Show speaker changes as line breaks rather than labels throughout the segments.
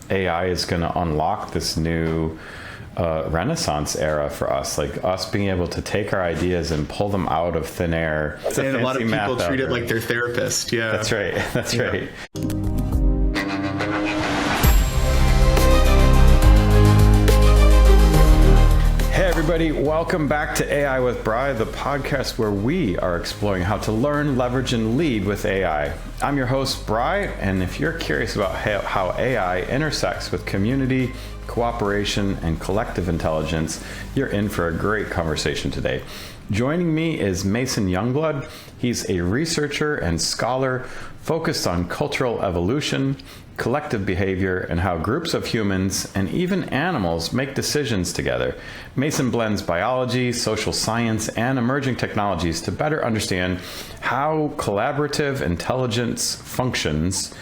AI is going to unlock this new Renaissance era for us, like us being able to take our ideas and pull them out of thin air.
And a lot of people treat it like their therapist. Yeah,
that's right. That's right. Hey everybody, welcome back to AI with Bri, the podcast where we are exploring how to learn, leverage, and lead with AI. I'm your host, Bri, and if you're curious about how AI intersects with community, cooperation, and collective intelligence, you're in for a great conversation today. Joining me is Mason Youngblood. He's a researcher and scholar focused on cultural evolution, collective behavior, and how groups of humans and even animals make decisions together. Mason blends biology, social science, and emerging technologies to better understand how collaborative intelligence functions,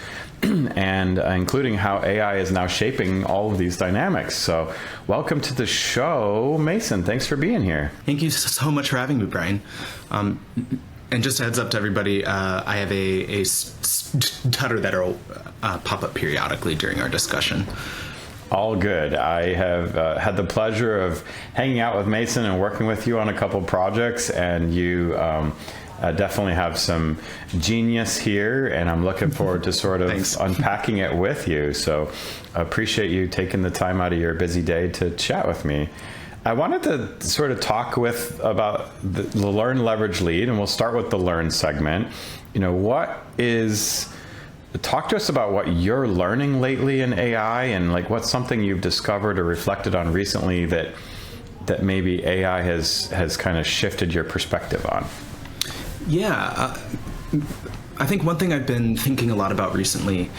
and including how AI is now shaping all of these dynamics. So welcome to the show, Mason. Thanks for being here.
Thank you so much for having me, Brian. And just a heads up to everybody, I have a stutter that'll pop up periodically during our discussion.
All good. I have had the pleasure of hanging out with Mason and working with you on a couple projects, and you definitely have some genius here, and I'm looking forward to sort of unpacking it with you. So I appreciate you taking the time out of your busy day to chat with me. I wanted to sort of talk about the learn, leverage, lead, and we'll start with the learn segment. Talk to us about what you're learning lately in AI, and like what's something you've discovered or reflected on recently that maybe AI has kind of shifted your perspective on.
Yeah, I think one thing I've been thinking a lot about recently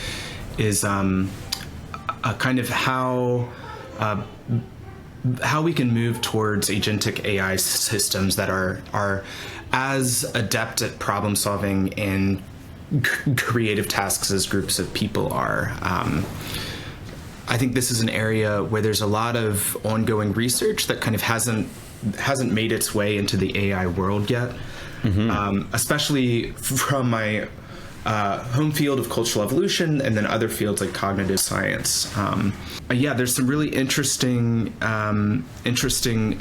is kind of how we can move towards agentic AI systems that are as adept at problem solving and creative tasks as groups of people are. I think this is an area where there's a lot of ongoing research that kind of hasn't made its way into the AI world yet. Mm-hmm. Especially from my home field of cultural evolution and then other fields like cognitive science. There's some really interesting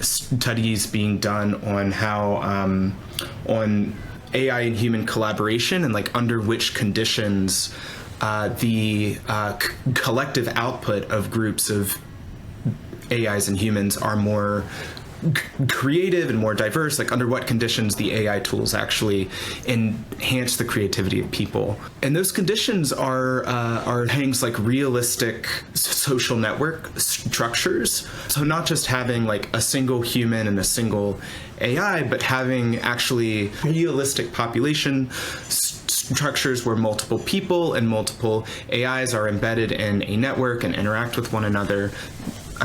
studies being done on how on AI and human collaboration and like under which conditions the collective output of groups of AIs and humans are more creative and more diverse, like under what conditions the AI tools actually enhance the creativity of people. And those conditions are things like realistic social network structures. So not just having like a single human and a single AI, but having actually realistic population structures where multiple people and multiple AIs are embedded in a network and interact with one another.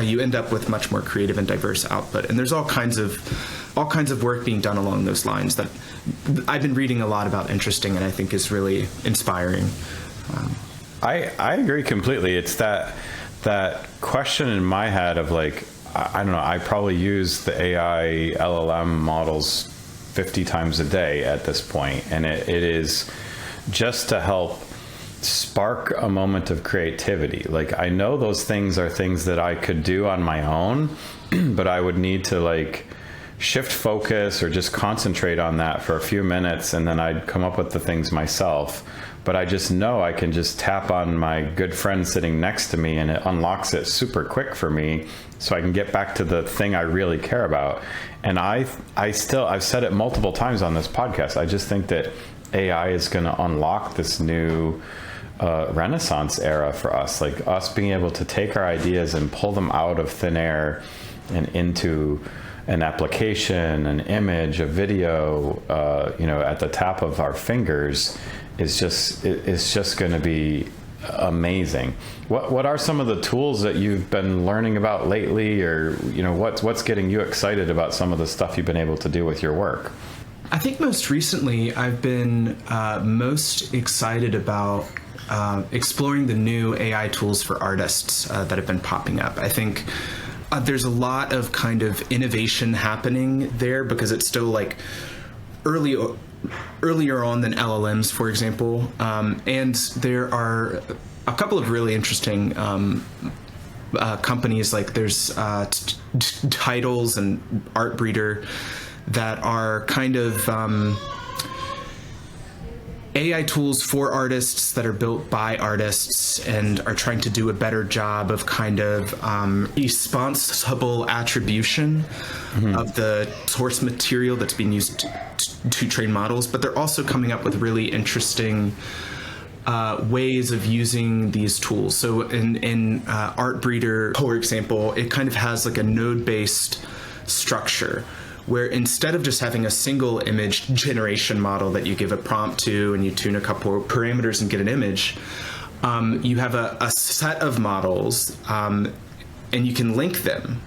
You end up with much more creative and diverse output. And there's all kinds of work being done along those lines that I've been reading a lot about, interesting, and I think is really inspiring.
I agree completely. It's that question in my head of like, I don't know, I probably use the AI LLM models 50 times a day at this point, and it is just to help spark a moment of creativity. Like, I know those things are things that I could do on my own, but I would need to like shift focus or just concentrate on that for a few minutes, and then I'd come up with the things myself. But I just know I can just tap on my good friend sitting next to me, and it unlocks it super quick for me, so I can get back to the thing I really care about. And I've said it multiple times on this podcast, I just think that AI is going to unlock this new Renaissance era for us, like us being able to take our ideas and pull them out of thin air and into an application, an image, a video, at the tap of our fingers is just going to be amazing. What are some of the tools that you've been learning about lately, or what's getting you excited about some of the stuff you've been able to do with your work?
I think most recently I've been most excited about exploring the new AI tools for artists that have been popping up. I think there's a lot of kind of innovation happening there because it's still like earlier on than LLMs, for example. And there are a couple of really interesting companies, like there's Titles and Art Breeder, that are kind of AI tools for artists that are built by artists and are trying to do a better job of kind of responsible attribution of the source material that's being used to train models. But they're also coming up with really interesting ways of using these tools. So in Art Breeder, for example, it kind of has like a node-based structure, where instead of just having a single image generation model that you give a prompt to and you tune a couple of parameters and get an image, you have a set of models, and you can link them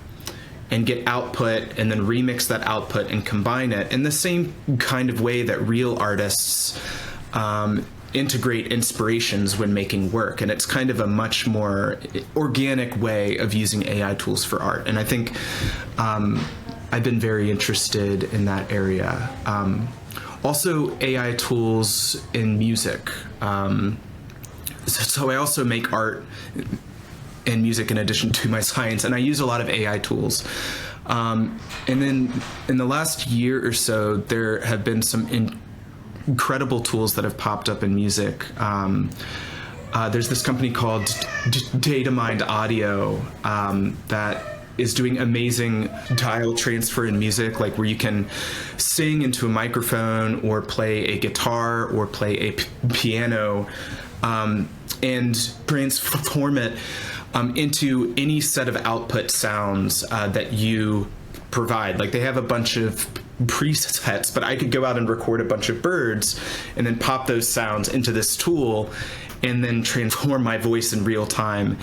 and get output and then remix that output and combine it in the same kind of way that real artists integrate inspirations when making work. And it's kind of a much more organic way of using AI tools for art. And I think I've been very interested in that area. Also, AI tools in music. So I also make art and music in addition to my science, and I use a lot of AI tools. And then in the last year or so, there have been some incredible tools that have popped up in music. There's this company called Datamind Audio that is doing amazing dial transfer in music, like where you can sing into a microphone or play a guitar or play a piano and transform it into any set of output sounds that you provide. Like they have a bunch of presets, but I could go out and record a bunch of birds and then pop those sounds into this tool and then transform my voice in real time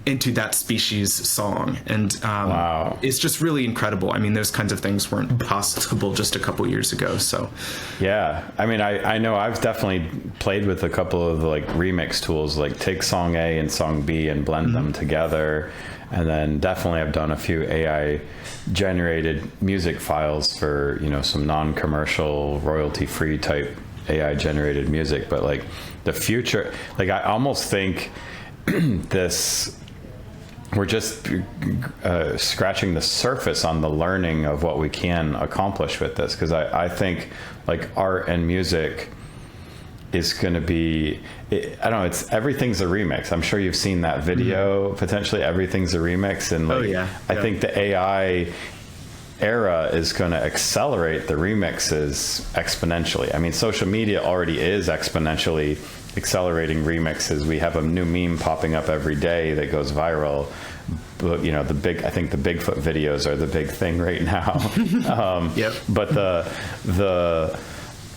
into that species song. And
wow.
It's just really incredible. I mean, those kinds of things weren't possible just a couple years ago. So
yeah, I mean, I know I've definitely played with a couple of like remix tools, like take song A and song B and blend them together. And then definitely I've done a few AI generated music files for, you know, some non-commercial royalty free type AI generated music. But like the future, like I almost think we're just scratching the surface on the learning of what we can accomplish with this. Because I think like art and music is going to be, I don't know, it's everything's a remix. I'm sure you've seen that video, potentially everything's a remix. And like, I think the AI era is going to accelerate the remixes exponentially. I mean, social media already is exponentially accelerating remixes. We have a new meme popping up every day that goes viral. But, you know, I think the Bigfoot videos are the big thing right now. But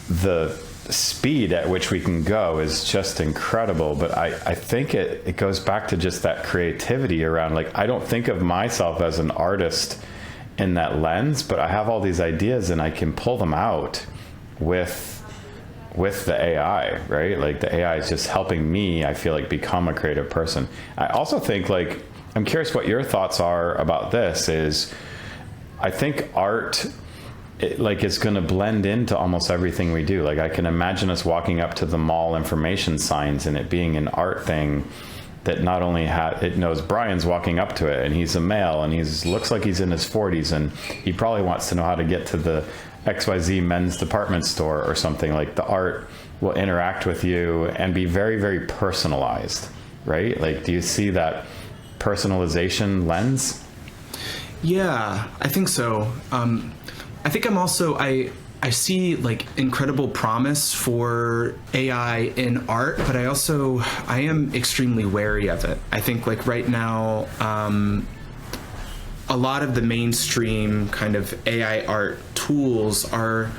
the speed at which we can go is just incredible. But I think it goes back to just that creativity around, like, I don't think of myself as an artist in that lens, but I have all these ideas and I can pull them out with the AI, right? Like the AI is just helping me, I feel like, become a creative person. I also think, like, I'm curious what your thoughts are about this, is I think art, is going to blend into almost everything we do. Like I can imagine us walking up to the mall information signs and it being an art thing that not only it knows Brian's walking up to it and he's a male and looks like he's in his 40s and he probably wants to know how to get to the XYZ men's department store or something. Like the art will interact with you and be very, very personalized, right? Like, do you see that personalization lens?
Yeah, I think so. I think I'm also, I see like incredible promise for AI in art, but I am extremely wary of it. I think like right now, a lot of the mainstream kind of AI art tools are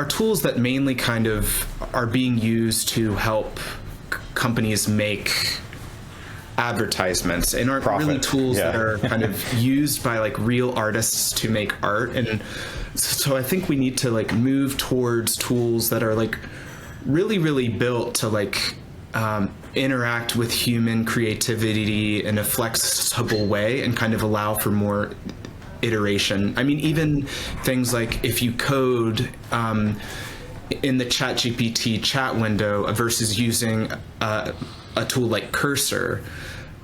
tools that mainly kind of are being used to help companies make advertisements and aren't really tools that are kind of used by like real artists to make art. And so I think we need to like move towards tools that are like really, really built to like interact with human creativity in a flexible way and kind of allow for more iteration. I mean, even things like if you code in the ChatGPT chat window versus using a tool like Cursor.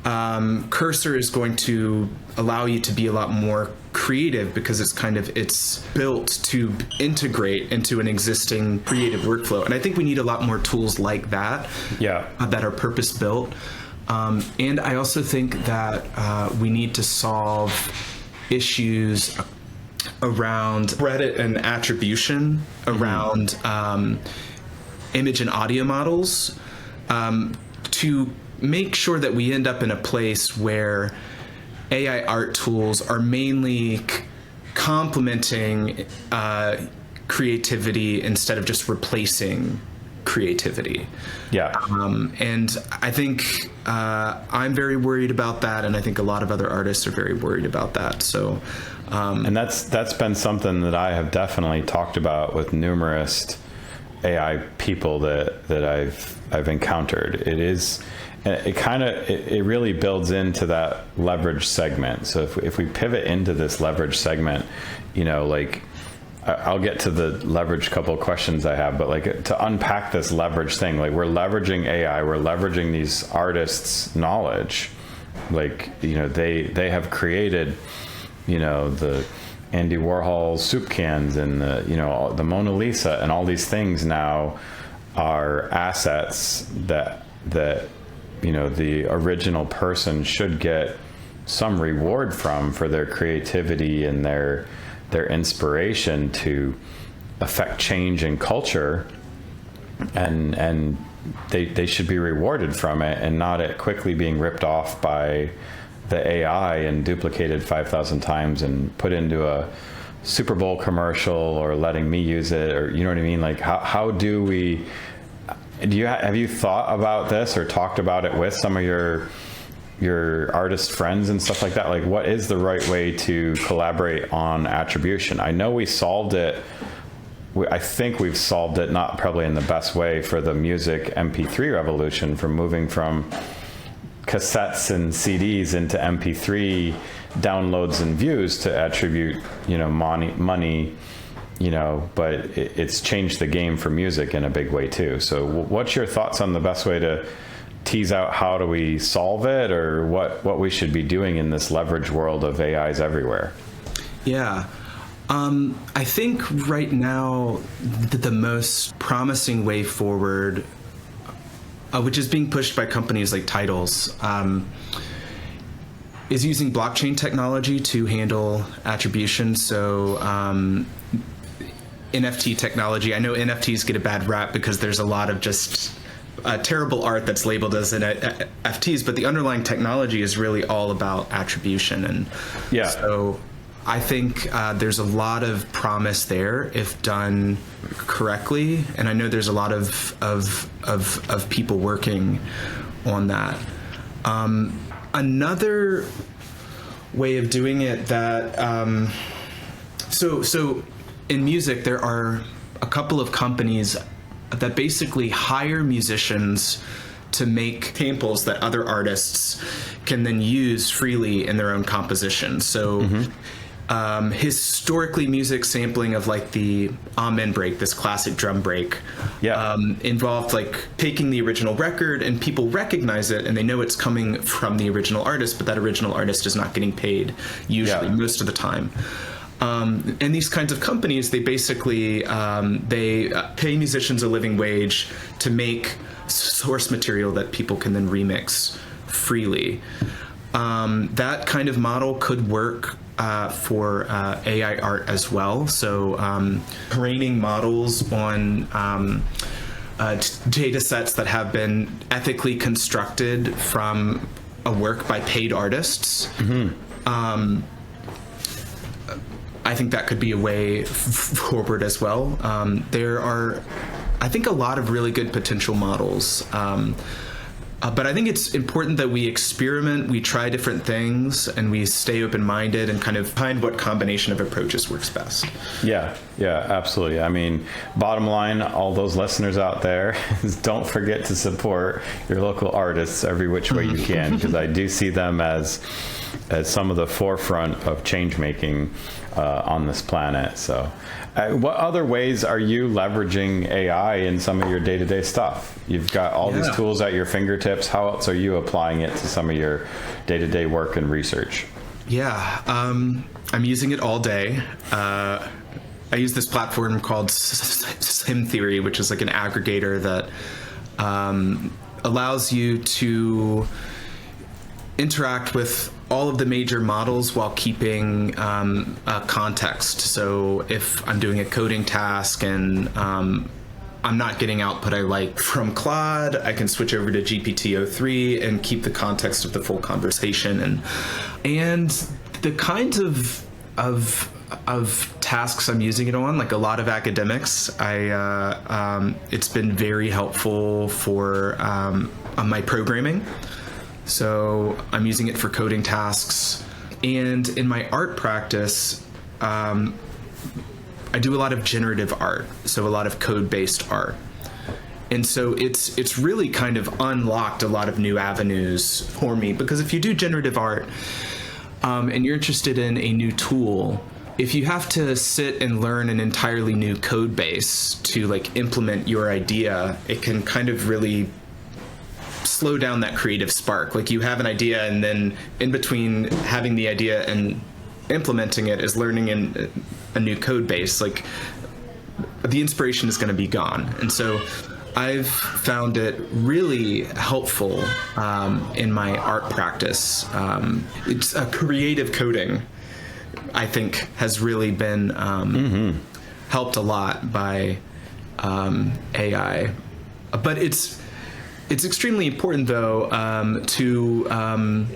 Cursor is going to allow you to be a lot more creative because it's built to integrate into an existing creative workflow. And I think we need a lot more tools like that, that are purpose built. And I also think that we need to solve issues around credit and attribution, around image and audio models, to make sure that we end up in a place where AI art tools are mainly complementing creativity instead of just replacing creativity. And I think I'm very worried about that, and I think a lot of other artists are very worried about that. So,
and that's been something that I have definitely talked about with numerous AI people that I've encountered. It really builds into that leverage segment. So if we pivot into this leverage segment, like I'll get to the leverage couple of questions I have, but like to unpack this leverage thing, like we're leveraging AI, we're leveraging these artists' knowledge. Like, they have created, the Andy Warhol soup cans and the Mona Lisa, and all these things now are assets that the original person should get some reward for their creativity and their inspiration to affect change in culture, and they should be rewarded from it, and not it quickly being ripped off by the AI and duplicated 5,000 times and put into a Super Bowl commercial, or letting me use it, or you know what I mean? Like how do we? Have you thought about this or talked about it with some of your artist friends and stuff like that? Like, what is the right way to collaborate on attribution? I know we solved it. I think we've solved it, not probably in the best way, for the music MP3 revolution, from moving from cassettes and CDs into MP3 downloads and views to attribute, money. But it's changed the game for music in a big way too. So what's your thoughts on the best way to tease out how do we solve it, or what we should be doing in this leverage world of AIs everywhere?
Yeah. I think right now the most promising way forward, which is being pushed by companies like Titles, is using blockchain technology to handle attribution. So NFT technology. I know NFTs get a bad rap because there's a lot of just terrible art that's labeled as NFTs, but the underlying technology is really all about attribution. And so I think there's a lot of promise there if done correctly, and I know there's a lot of people working on that. Another way of doing it that so in music, there are a couple of companies that basically hire musicians to make samples that other artists can then use freely in their own compositions. So historically, music sampling of like the Amen break, this classic drum break, involved like taking the original record, and people recognize it and they know it's coming from the original artist, but that original artist is not getting paid usually, most of the time. And these kinds of companies, they basically they pay musicians a living wage to make source material that people can then remix freely. That kind of model could work for AI art as well. So training models on data sets that have been ethically constructed from a work by paid artists. I think that could be a way forward as well. There are, I think, a lot of really good potential models. But I think it's important that we experiment, we try different things, and we stay open-minded and kind of find what combination of approaches works best. Yeah,
absolutely. I mean, bottom line, all those listeners out there, is don't forget to support your local artists every which way you can, because I do see them as as some of the forefront of change making on this planet. So what other ways are you leveraging AI in some of your day-to-day stuff? You've got all these tools at your fingertips. How else are you applying it to some of your day-to-day work and research?
Yeah, I'm using it all day. I use this platform called Sim Theory, which is like an aggregator that allows you to interact with all of the major models while keeping context. So if I'm doing a coding task and I'm not getting output I like from Claude, I can switch over to GPT-03 and keep the context of the full conversation. And the kinds of tasks I'm using it on, like a lot of academics, it's been very helpful for my programming. So I'm using it for coding tasks. And in my art practice, I do a lot of generative art, so a lot of code-based art. And so it's really kind of unlocked a lot of new avenues for me, because if you do generative art and you're interested in a new tool, if you have to sit and learn an entirely new code base to like implement your idea, it can kind of really slow down that creative spark. Like you have an idea, and then in between having the idea and implementing it is learning in a new code base. Like the inspiration is going to be gone. And so I've found it really helpful in my art practice. It's a creative coding, I think, has really been helped a lot by AI. But it's extremely important, though, to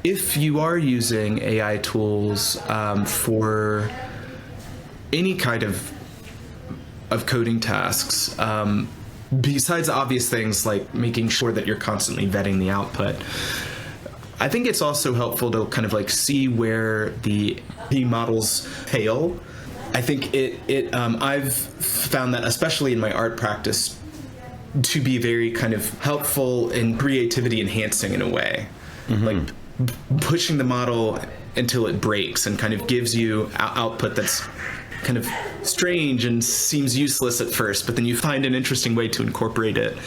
if you are using AI tools for any kind of coding tasks, besides obvious things like making sure that you're constantly vetting the output, I think it's also helpful to kind of like see where the models fail. I think I've found that, especially in my art practice, to be very kind of helpful and creativity enhancing in a way. Like pushing the model until it breaks and kind of gives you output that's kind of strange and seems useless at first, but then you find an interesting way to incorporate it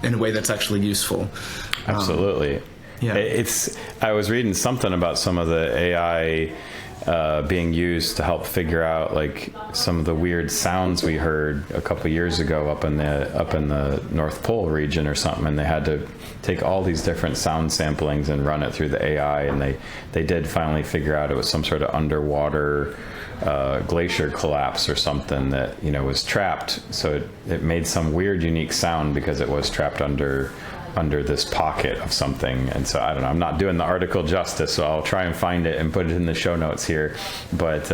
in a way that's actually useful.
Absolutely.
Yeah.
I was reading something about some of the AI being used to help figure out like some of the weird sounds we heard a couple years ago up in the North Pole region or something, and they had to take all these different sound samplings and run it through the AI, and they did finally figure out it was some sort of underwater glacier collapse or something that was trapped. So it made some weird unique sound because it was trapped under this pocket of something. And so I don't know, I'm not doing the article justice, so I'll try and find it and put it in the show notes here. But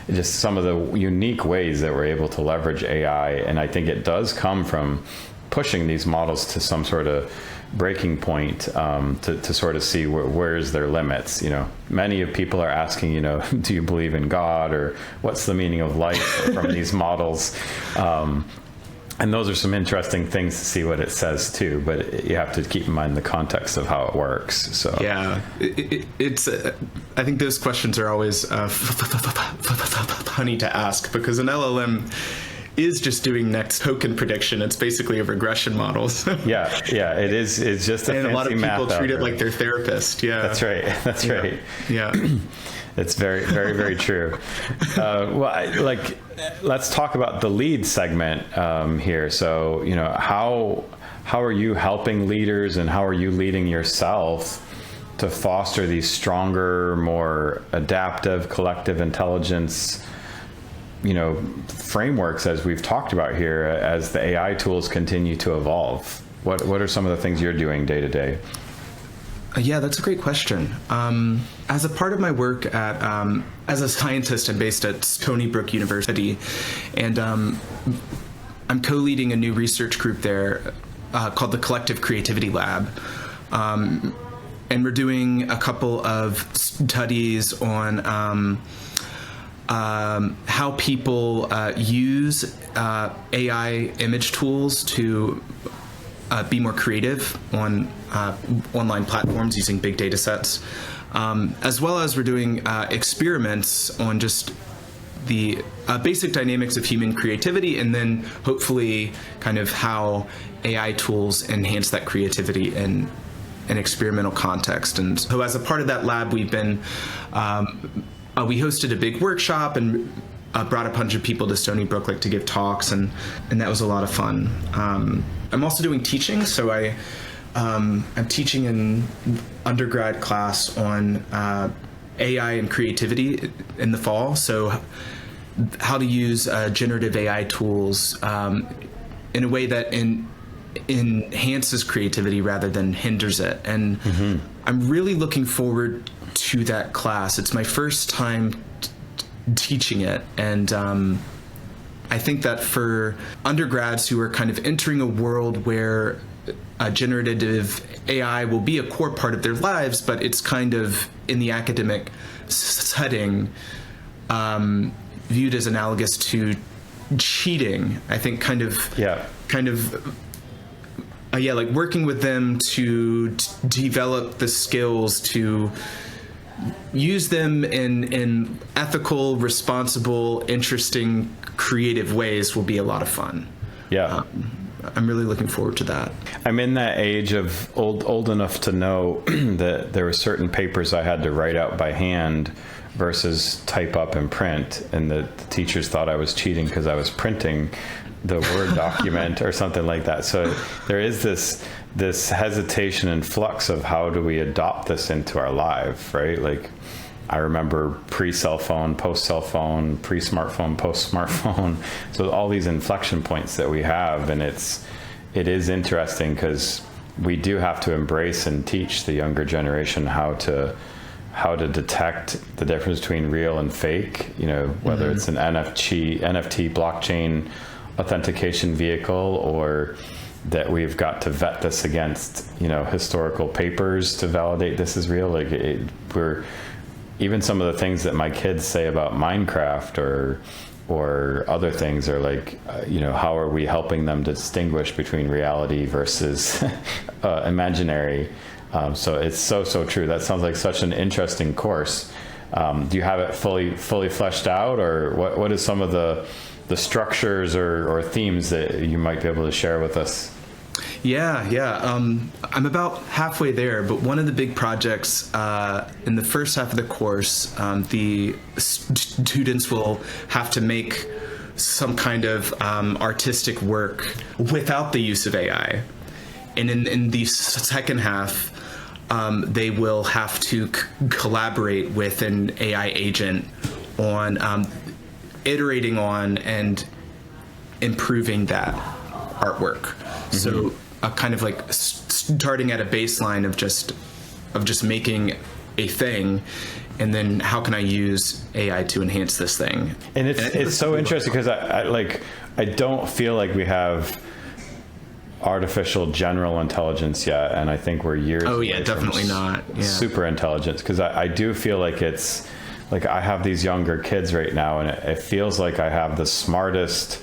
just some of the unique ways that we're able to leverage AI. And I think it does come from pushing these models to some sort of breaking point to sort of see where's their limits. Many of people are asking, do you believe in God, or what's the meaning of life from these models? And those are some interesting things to see what it says too, but you have to keep in mind the context of how it works. So
yeah, it's. I think those questions are always funny to ask, because an LLM is just doing next token prediction. It's basically a regression model.
yeah, it is. It's just a fancy
and a lot of people treat it like their therapist. Yeah,
that's right. That's right.
Yeah.
It's very, very, very true. Let's talk about the lead segment here. So, how are you helping leaders, and how are you leading yourself to foster these stronger, more adaptive, collective intelligence, frameworks, as we've talked about here, as the AI tools continue to evolve? What are some of the things you're doing day to day?
Yeah, that's a great question. As a part of my work as a scientist, I'm based at Stony Brook University, and I'm co-leading a new research group there called the Collective Creativity Lab. And we're doing a couple of studies on how people use AI image tools to be more creative on online platforms using big data sets, as well as we're doing experiments on just the basic dynamics of human creativity, and then hopefully kind of how AI tools enhance that creativity in an experimental context. And so as a part of that lab, we've been, we hosted a big workshop and brought a bunch of people to Stony Brook to give talks, and that was a lot of fun. I'm also doing teaching, so I'm teaching an undergrad class on AI and creativity in the fall. So how to use generative AI tools in a way that enhances creativity rather than hinders it. And I'm really looking forward to that class. It's my first time teaching it, and I think that for undergrads who are kind of entering a world where generative AI will be a core part of their lives, but it's kind of in the academic setting viewed as analogous to cheating. I think like working with them to develop the skills to use them in ethical, responsible, interesting, creative ways will be a lot of fun.
Yeah.
I'm really looking forward to that.
I'm in that age of old enough to know that there were certain papers I had to write out by hand versus type up and print, and the teachers thought I was cheating because I was printing the Word document or something like that. So there is this hesitation and flux of how do we adopt this into our life, right? Like I remember pre-cell phone, post-cell phone, pre-smartphone, post-smartphone. So all these inflection points that we have, and it is interesting because we do have to embrace and teach the younger generation how to detect the difference between real and fake, whether it's an NFT blockchain authentication vehicle, or that we've got to vet this against, historical papers to validate this is real. We're even some of the things that my kids say about Minecraft or other things are how are we helping them distinguish between reality versus imaginary? So it's so true. That sounds like such an interesting course. Do you have it fully fleshed out, or what is some of the structures or themes that you might be able to share with us?
Yeah. I'm about halfway there, but one of the big projects in the first half of the course, the students will have to make some kind of artistic work without the use of AI. And in the second half, they will have to collaborate with an AI agent on iterating on and improving that artwork. So kind of like starting at a baseline of just making a thing, and then how can I use AI to enhance this thing?
And it's so interesting because I don't feel like we have artificial general intelligence yet, and I think we're years away
definitely
from
not.
Super intelligence, because I do feel like it's like I have these younger kids right now, and it feels like I have the smartest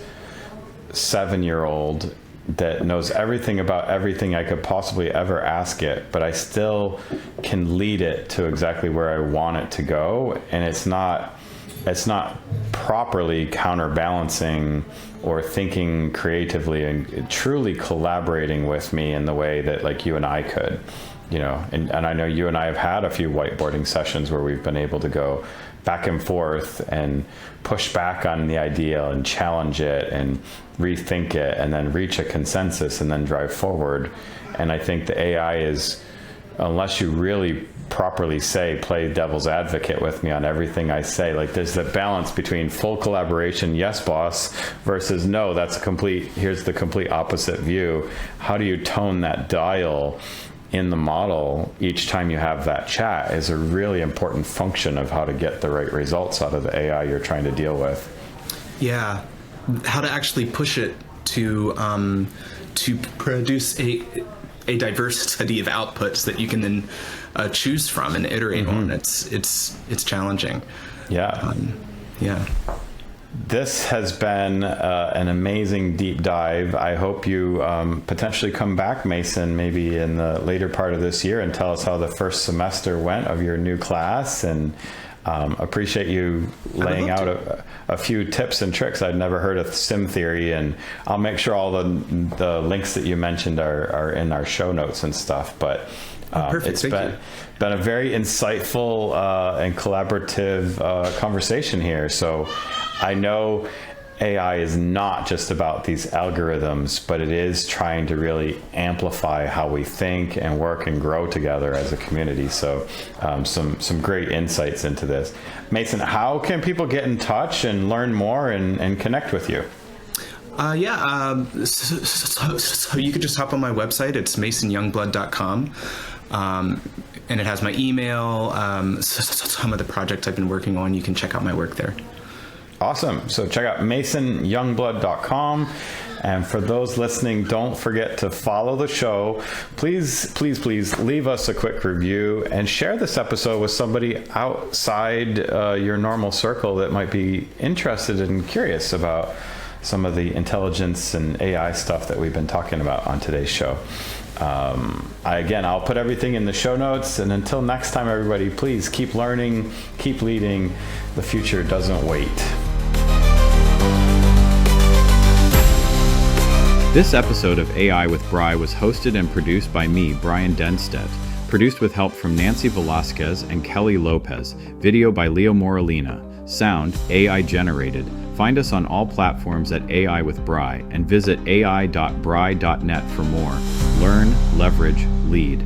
7-year-old that knows everything about everything I could possibly ever ask it, but I still can lead it to exactly where I want it to go, and it's not properly counterbalancing or thinking creatively and truly collaborating with me in the way that you and I could, and I know you and I have had a few whiteboarding sessions where we've been able to go back and forth and push back on the idea and challenge it and rethink it and then reach a consensus and then drive forward. And I think the AI is, unless you really properly play devil's advocate with me on everything I say, there's the balance between full collaboration, yes boss, versus no, here's the complete opposite view. How do you tone that dial in the model each time you have that chat is a really important function of how to get the right results out of the AI you're trying to deal with. Yeah.
How to actually push it to produce a diversity of outputs that you can then choose from and iterate on. It's challenging.
Yeah.
Yeah.
This has been an amazing deep dive. I hope you potentially come back, Mason, maybe in the later part of this year and tell us how the first semester went of your new class, and appreciate you laying out a few tips and tricks. I'd never heard of sim theory, and I'll make sure all the links that you mentioned are in our show notes and stuff. But it's been a very insightful and collaborative conversation here. So I know AI is not just about these algorithms, but it is trying to really amplify how we think and work and grow together as a community. So some great insights into this. Mason, how can people get in touch and learn more and connect with you?
So you could just hop on my website. It's masonyoungblood.com. And it has my email, some of the projects I've been working on. You can check out my work there.
Awesome. So check out masonyoungblood.com. And for those listening, don't forget to follow the show. Please leave us a quick review and share this episode with somebody outside your normal circle that might be interested and curious about some of the intelligence and AI stuff that we've been talking about on today's show. I'll put everything in the show notes. And until next time, everybody, please keep learning, keep leading. The future doesn't wait.
This episode of AI with Bry was hosted and produced by me, Brian Denstedt. Produced with help from Nancy Velasquez and Kelly Lopez. Video by Leo Moralina. Sound AI generated. Find us on all platforms at AI with Bry and visit ai.bry.net for more. Learn, leverage, lead.